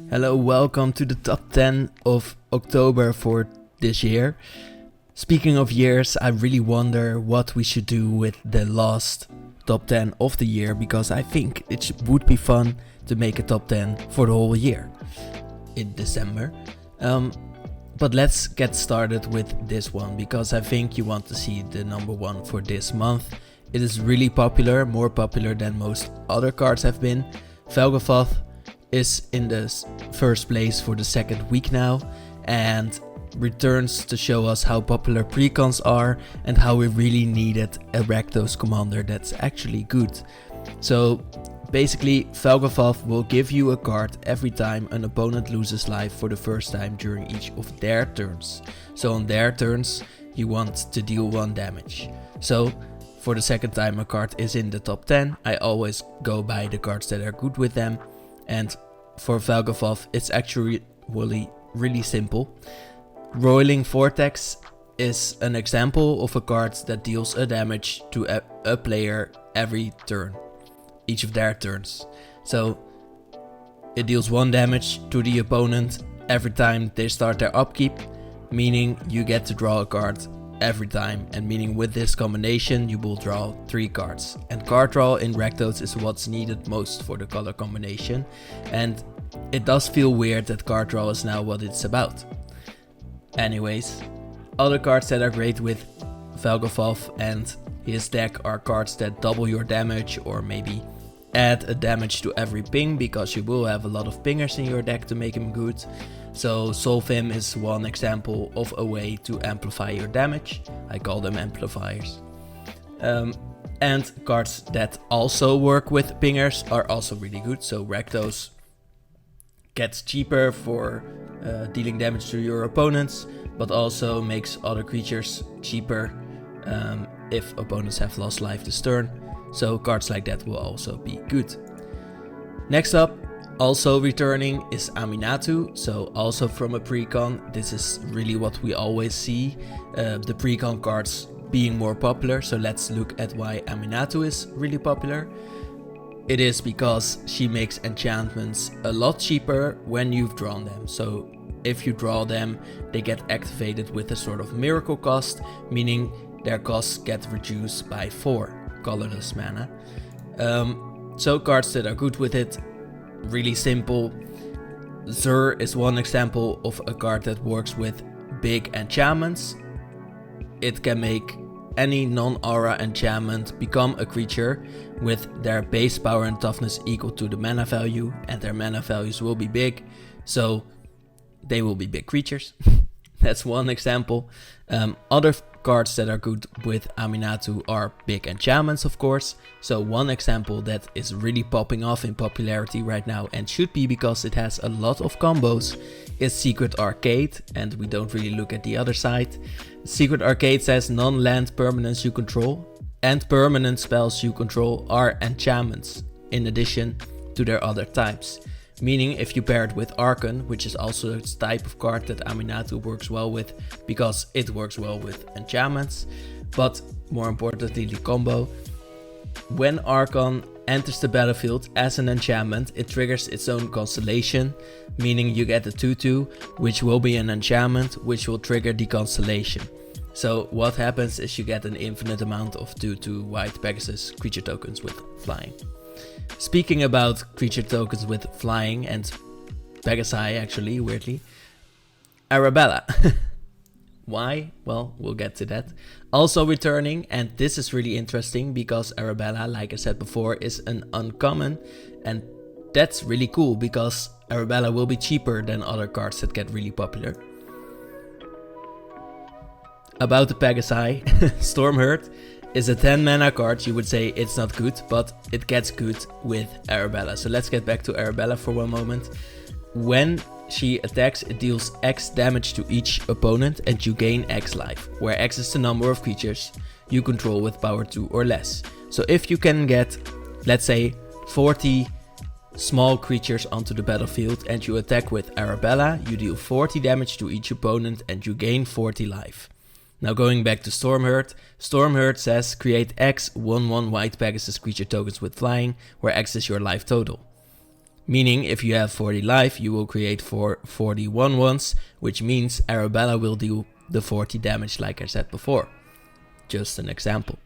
Hello, welcome to the top 10 of October for this year. Speaking of years, I really wonder what we should do with the last top 10 of the year, because I think it would be fun to make a top 10 for the whole year in December. But let's get started with this one, because I think you want to see the number one for this month. It is really popular, more popular than most other cards have been. Velgevoth is in the first place for the second week now and returns to show us how popular precons are and how we really needed a Rakdos commander that's actually good. So basically, Velgevoth will give you a card every time an opponent loses life for the first time during each of their turns. So on their turns, you want to deal 1 damage. So for the second time a card is in the top 10, I always go by the cards that are good with them. And for Velgevoth, it's actually really simple. Roiling Vortex is an example of a card that deals a damage to a player every turn, each of their turns. So it deals 1 damage to the opponent every time they start their upkeep, meaning you get to draw a card every time, and meaning with this combination you will draw 3 cards. And card draw in Rakdos is what's needed most for the color combination, and it does feel weird that card draw is now what it's about. Anyways, other cards that are great with Velgevoth and his deck are cards that double your damage, or maybe add a damage to every ping, because you will have a lot of pingers in your deck to make him good. So Solvim is one example of a way to amplify your damage. I call them amplifiers. And cards that also work with pingers are also really good. So Rakdos gets cheaper for dealing damage to your opponents, but also makes other creatures cheaper if opponents have lost life this turn. So cards like that will also be good. Next up, also returning, is Minat. So also from a precon. This is really what we always see, the precon cards being more popular. So let's look at why Minat is really popular. It is because she makes enchantments a lot cheaper when you've drawn them. So if you draw them, they get activated with a sort of miracle cost, meaning their costs get reduced by 4 colorless mana. So cards that are good with it, really simple. Zur is one example of a card that works with big enchantments. It can make any non-aura enchantment become a creature with their base power and toughness equal to the mana value, and their mana values will be big, so they will be big creatures. That's one example. Other cards that are good with Minat are big enchantments, of course. So one example that is really popping off in popularity right now, and should be because it has a lot of combos, is Secret Arcade, and we don't really look at the other side. Secret Arcade says non-land permanents you control and permanent spells you control are enchantments, in addition to their other types. Meaning if you pair it with Archon, which is also a type of card that Minat works well with, because it works well with enchantments, but more importantly the combo. When Archon enters the battlefield as an enchantment, it triggers its own constellation, meaning you get a 2/2, which will be an enchantment, which will trigger the constellation. So what happens is you get an infinite amount of 2/2 white Pegasus creature tokens with flying. Speaking about creature tokens with flying and Pegasi, actually, weirdly, Arabella. Why? Well, we'll get to that. Also returning, and this is really interesting because Arabella, like I said before, is an uncommon, and that's really cool because Arabella will be cheaper than other cards that get really popular. About the Pegasi, Stormherd is a 10 mana card. You would say it's not good, but it gets good with Arabella. So let's get back to Arabella for one moment. When she attacks, it deals X damage to each opponent and you gain X life, where X is the number of creatures you control with power 2 or less. So if you can get, let's say, 40 small creatures onto the battlefield and you attack with Arabella, you deal 40 damage to each opponent and you gain 40 life. Now going back to Stormherd, Stormherd says create X 1/1 white Pegasus creature tokens with flying, where X is your life total. Meaning if you have 40 life, you will create 41 ones, which means Arabella will do the 40 damage like I said before. Just an example.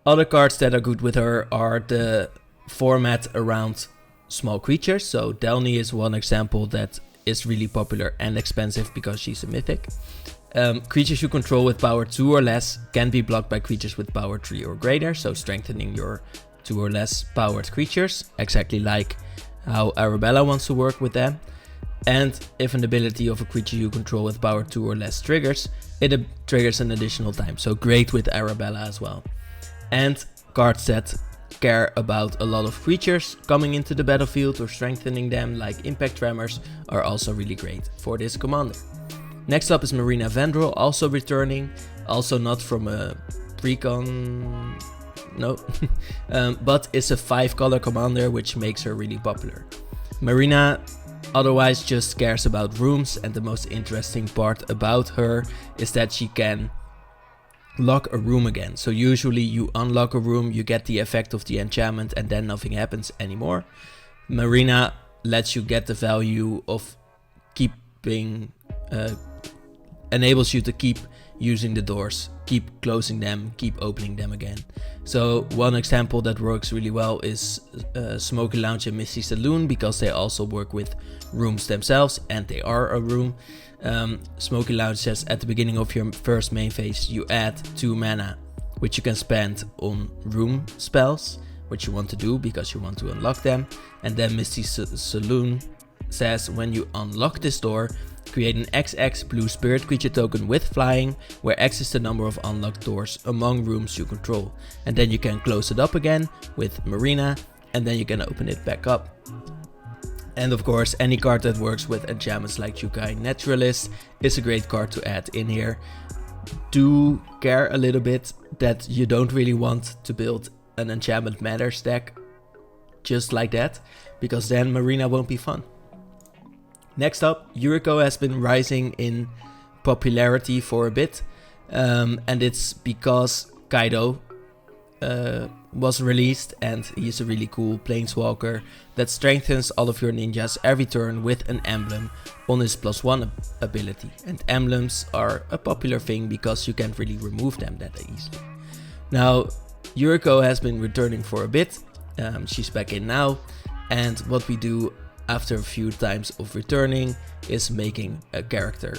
Other cards that are good with her are the format around small creatures. So Delny is one example that is really popular and expensive because she's a mythic. Creatures you control with power 2 or less can be blocked by creatures with power 3 or greater, so strengthening your 2 or less powered creatures, exactly like how Arabella wants to work with them. And if an ability of a creature you control with power 2 or less triggers, it triggers an additional time, so great with Arabella as well. And cards that care about a lot of creatures coming into the battlefield or strengthening them, like Impact Tremors, are also really great for this commander. Next up is Marina Vendrell, also returning, also not from a precon, no, but it's a 5-color commander, which makes her really popular. Marina otherwise just cares about rooms, and the most interesting part about her is that she can lock a room again. So usually you unlock a room, you get the effect of the enchantment, and then nothing happens anymore. Marina lets you get the value of keeping, enables you to keep using the doors, keep closing them, keep opening them again. So one example that works really well is Smoky Lounge and Misty Saloon, because they also work with rooms themselves, and they are a room. Smoky Lounge says at the beginning of your first main phase you add 2 mana, which you can spend on room spells, which you want to do because you want to unlock them. And then Misty Saloon says when you unlock this door, create an XX blue spirit creature token with flying, where X is the number of unlocked doors among rooms you control. And then you can close it up again with Marina, and then you can open it back up. And of course, any card that works with enchantments like Jukai Naturalist is a great card to add in here. Do care a little bit that you don't really want to build an enchantment matters deck just like that, because then Marina won't be fun. Next up, Yuriko has been rising in popularity for a bit, and it's because Kaido was released, and he's a really cool planeswalker that strengthens all of your ninjas every turn with an emblem on his +1 ability. And emblems are a popular thing because you can't really remove them that easily. Now, Yuriko has been returning for a bit, she's back in now, and what we do after a few times of returning is making a character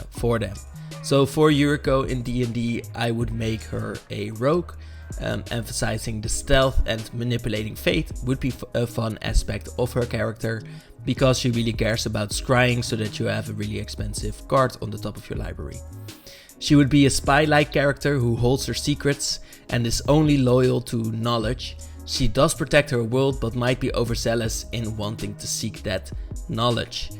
for them. So for Yuriko in D&D, I would make her a rogue. Emphasizing the stealth and manipulating fate would be a fun aspect of her character, because she really cares about scrying so that you have a really expensive card on the top of your library. She would be a spy-like character who holds her secrets and is only loyal to knowledge. She does protect her world, but might be overzealous in wanting to seek that knowledge.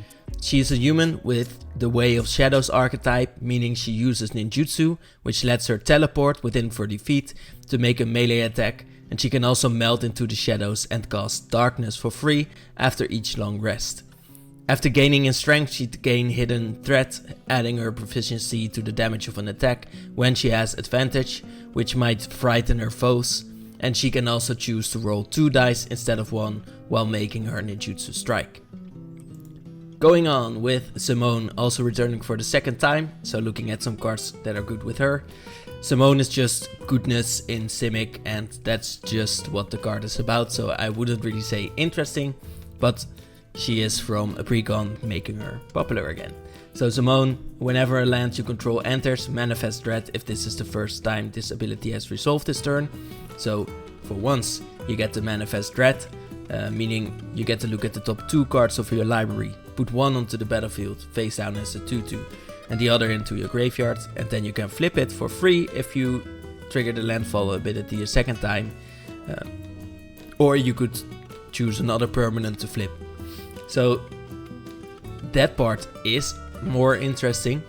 She is a human with the Way of Shadows archetype, meaning she uses ninjutsu, which lets her teleport within 30 feet to make a melee attack, and she can also melt into the shadows and cast darkness for free after each long rest. After gaining in strength, she gains hidden threat, adding her proficiency to the damage of an attack when she has advantage, which might frighten her foes, and she can also choose to roll 2 dice instead of 1 while making her ninjutsu strike. Going on with Simone, also returning for the second time, so looking at some cards that are good with her. Simone is just goodness in Simic, and that's just what the card is about, so I wouldn't really say interesting, but she is from a precon, making her popular again. So Simone, whenever a land you control enters, manifest dread if this is the first time this ability has resolved this turn. So for once you get to manifest dread, meaning you get to look at the top 2 cards of your library, put one onto the battlefield face down as a 2/2 and the other into your graveyard, and then you can flip it for free if you trigger the landfall ability a second time, or you could choose another permanent to flip. So that part is more interesting.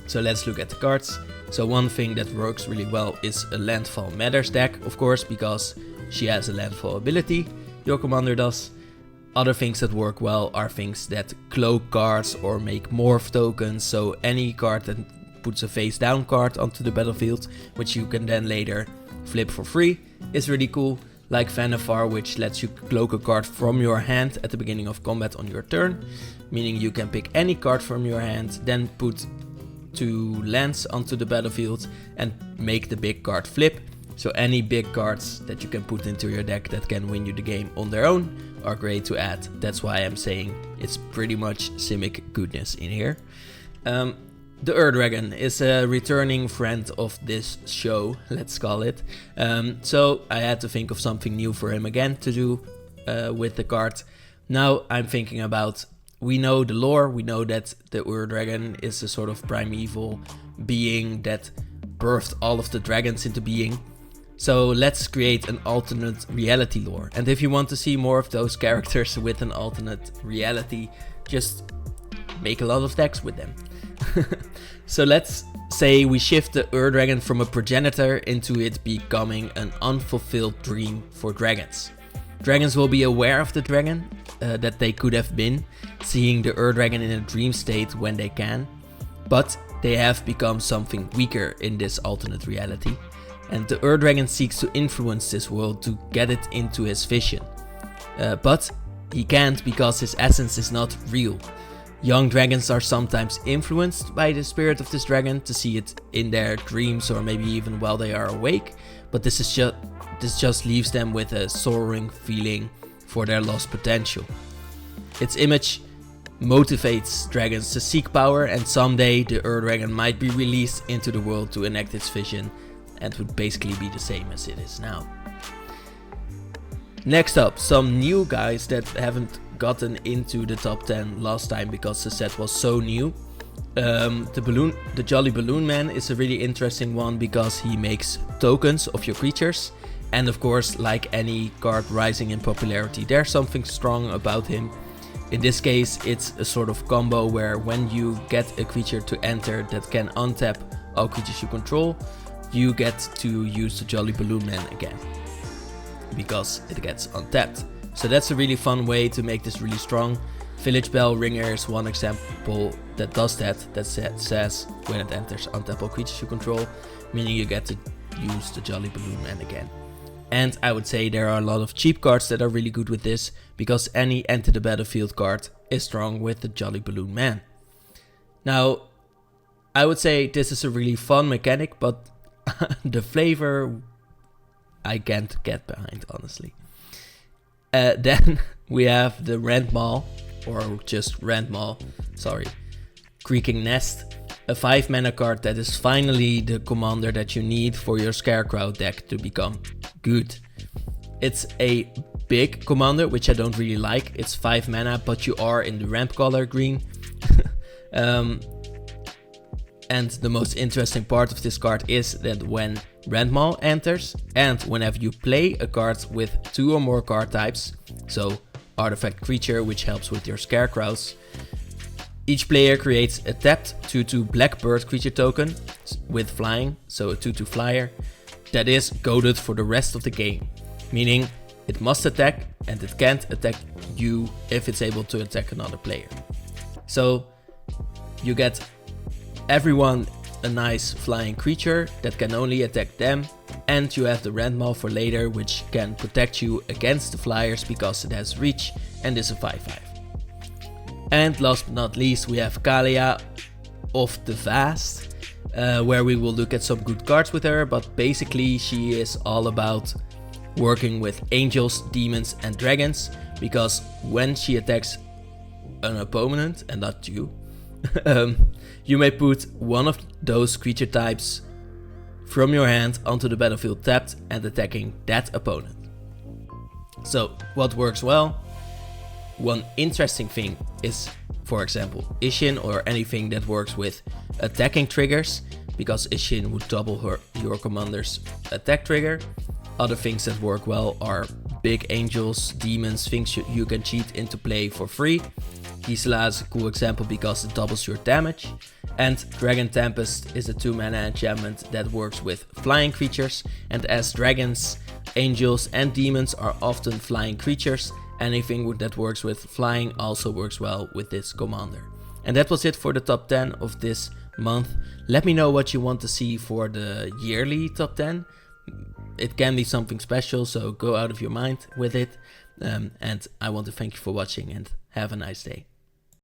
So let's look at the cards. So one thing that works really well is a landfall matters deck, of course, because she has a landfall ability, your commander does. Other things that work well are things that cloak cards or make morph tokens, so any card that puts a face down card onto the battlefield, which you can then later flip for free, is really cool. like Vannevar, which lets you cloak a card from your hand at the beginning of combat on your turn, meaning you can pick any card from your hand, then put 2 lands onto the battlefield and make the big card flip. So any big cards that you can put into your deck that can win you the game on their own are great to add. That's why I'm saying it's pretty much Simic goodness in here. The Ur-Dragon is a returning friend of this show, let's call it. So I had to think of something new for him again to do with the card. Now I'm thinking about, we know the lore, we know that the Ur-Dragon is a sort of primeval being that birthed all of the dragons into being. So let's create an alternate reality lore. And if you want to see more of those characters with an alternate reality, just make a lot of decks with them. So let's say we shift the Ur-Dragon from a progenitor into it becoming an unfulfilled dream for dragons. Dragons will be aware of the dragon that they could have been, seeing the Ur-Dragon in a dream state when they can, but they have become something weaker in this alternate reality, and the Ur-Dragon seeks to influence this world to get it into his vision. But he can't because his essence is not real. Young dragons are sometimes influenced by the spirit of this dragon to see it in their dreams or maybe even while they are awake, but this just leaves them with a sorrowing feeling for their lost potential. Its image motivates dragons to seek power, and someday the Ur-Dragon might be released into the world to enact its vision and would basically be the same as it is now. Next up, some new guys that haven't gotten into the top 10 last time because the set was so new. The Jolly Balloon Man is a really interesting one because he makes tokens of your creatures, and of course, like any card rising in popularity, there's something strong about him. In this case, it's a sort of combo where when you get a creature to enter that can untap all creatures you control, you get to use the Jolly Balloon Man again, because it gets untapped. So that's a really fun way to make this really strong. Village Bell Ringer is one example that does that says when it enters, untap all creatures you control, meaning you get to use the Jolly Balloon Man again. And I would say there are a lot of cheap cards that are really good with this, because any enter the battlefield card is strong with the Jolly Balloon Man. Now, I would say this is a really fun mechanic, but the flavor I can't get behind, honestly. Then we have the Randmaul, or just Randmaul, sorry, Creaking Nest, a 5 mana card that is finally the commander that you need for your Scarecrow deck to become good. It's a big commander, which I don't really like. It's 5 mana, but you are in the ramp color green. And the most interesting part of this card is that when Randmaul enters, and whenever you play a card with 2 or more card types, so artifact creature, which helps with your Scarecrows, each player creates a tapped 2/2 Blackbird creature token with flying, so a 2/2 flyer, that is goaded for the rest of the game, meaning it must attack and it can't attack you if it's able to attack another player. So you get everyone a nice flying creature that can only attack them, and you have the Randmaul for later, which can protect you against the flyers because it has reach and is a 5/5. And last but not least, we have Kalia of the Vast, where we will look at some good cards with her, but basically she is all about working with angels, demons and dragons, because when she attacks an opponent, and not you, you may put one of those creature types from your hand onto the battlefield tapped and attacking that opponent. So what works well? One interesting thing is, for example, Ishin, or anything that works with attacking triggers, because Ishin would double your commander's attack trigger. Other things that work well are big angels, demons, things you can cheat into play for free. Gisela is a cool example because it doubles your damage. And Dragon Tempest is a 2 mana enchantment that works with flying creatures, and as dragons, angels and demons are often flying creatures, anything that works with flying also works well with this commander. And that was it for the top 10 of this month. Let me know what you want to see for the yearly top 10. it can be something special, so go out of your mind with it. And I want to thank you for watching and have a nice day.